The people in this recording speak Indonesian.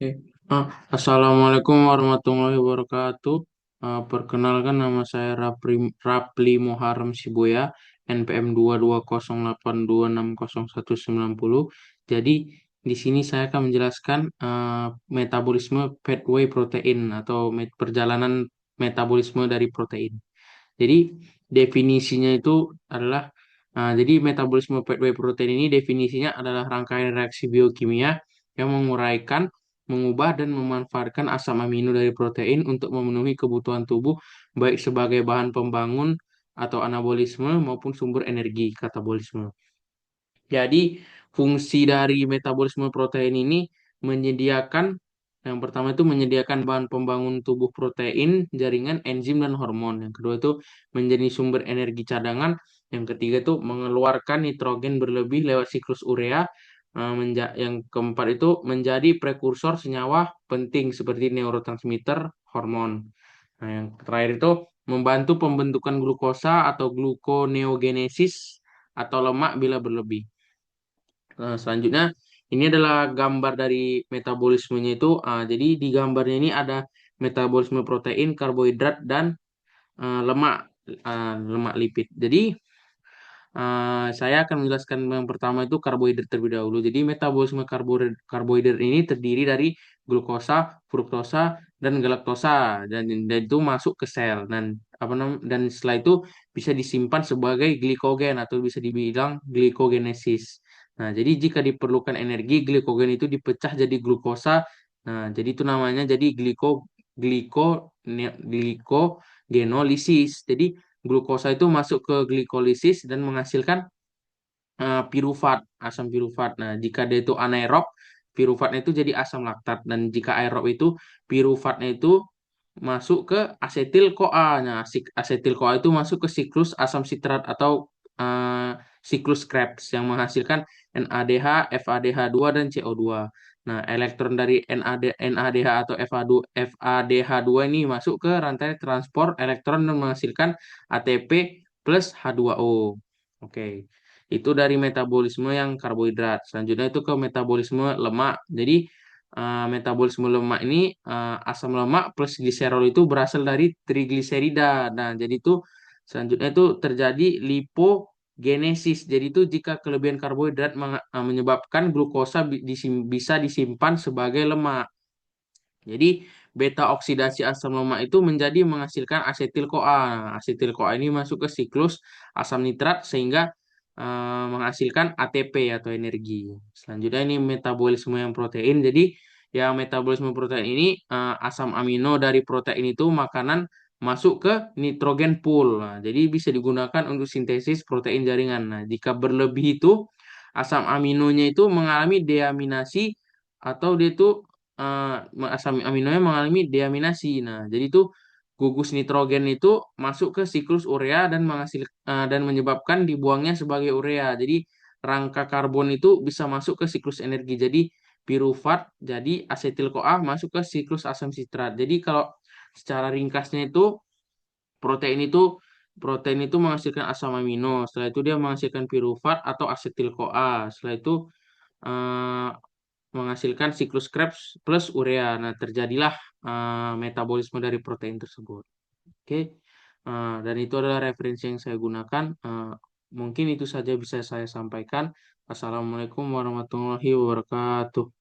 Oke. Assalamualaikum warahmatullahi wabarakatuh. Perkenalkan nama saya Rapli Muharrem Sibuya, NPM 2208260190. Jadi di sini saya akan menjelaskan metabolisme pathway protein atau perjalanan metabolisme dari protein. Jadi definisinya itu adalah jadi metabolisme pathway protein ini definisinya adalah rangkaian reaksi biokimia yang menguraikan, mengubah dan memanfaatkan asam amino dari protein untuk memenuhi kebutuhan tubuh baik sebagai bahan pembangun atau anabolisme maupun sumber energi katabolisme. Jadi, fungsi dari metabolisme protein ini menyediakan, yang pertama itu menyediakan bahan pembangun tubuh protein, jaringan, enzim, dan hormon. Yang kedua itu menjadi sumber energi cadangan. Yang ketiga itu mengeluarkan nitrogen berlebih lewat siklus urea. Yang keempat itu menjadi prekursor senyawa penting seperti neurotransmitter, hormon. Nah, yang terakhir itu membantu pembentukan glukosa atau gluconeogenesis atau lemak bila berlebih. Nah, selanjutnya ini adalah gambar dari metabolismenya itu. Jadi di gambarnya ini ada metabolisme protein, karbohidrat dan lemak, lemak lipid. Jadi saya akan menjelaskan yang pertama itu karbohidrat terlebih dahulu. Jadi metabolisme karbohidrat ini terdiri dari glukosa, fruktosa, dan galaktosa dan itu masuk ke sel dan setelah itu bisa disimpan sebagai glikogen atau bisa dibilang glikogenesis. Nah, jadi jika diperlukan energi, glikogen itu dipecah jadi glukosa. Nah, jadi itu namanya jadi gliko glikogenolisis. Jadi glukosa itu masuk ke glikolisis dan menghasilkan pirufat, asam pirufat. Nah, jika dia itu anaerob, piruvatnya itu jadi asam laktat. Dan jika aerob itu, piruvatnya itu masuk ke asetil CoA. Nah, asetil CoA itu masuk ke siklus asam sitrat atau siklus Krebs yang menghasilkan NADH, FADH2, dan CO2. Nah, elektron dari NADH atau FADH2 ini masuk ke rantai transport elektron dan menghasilkan ATP plus H2O. Oke. Itu dari metabolisme yang karbohidrat. Selanjutnya itu ke metabolisme lemak. Jadi metabolisme lemak ini asam lemak plus gliserol itu berasal dari trigliserida. Nah, jadi itu selanjutnya itu terjadi lipogenesis. Jadi itu jika kelebihan karbohidrat menyebabkan glukosa bisa disimpan sebagai lemak. Jadi beta oksidasi asam lemak itu menjadi menghasilkan asetil CoA. Nah, asetil CoA ini masuk ke siklus asam nitrat sehingga menghasilkan ATP atau energi. Selanjutnya ini metabolisme yang protein. Jadi yang metabolisme protein ini asam amino dari protein itu makanan masuk ke nitrogen pool. Nah, jadi bisa digunakan untuk sintesis protein jaringan. Nah, jika berlebih itu asam aminonya itu mengalami deaminasi atau dia itu asam aminonya mengalami deaminasi. Nah, jadi itu gugus nitrogen itu masuk ke siklus urea dan menyebabkan dibuangnya sebagai urea. Jadi rangka karbon itu bisa masuk ke siklus energi. Jadi piruvat jadi asetil CoA masuk ke siklus asam sitrat. Jadi kalau secara ringkasnya itu protein itu protein itu menghasilkan asam amino. Setelah itu dia menghasilkan piruvat atau asetil CoA. Setelah itu eh, menghasilkan siklus Krebs plus urea. Nah, terjadilah metabolisme dari protein tersebut. Oke. Dan itu adalah referensi yang saya gunakan. Mungkin itu saja bisa saya sampaikan. Assalamualaikum warahmatullahi wabarakatuh.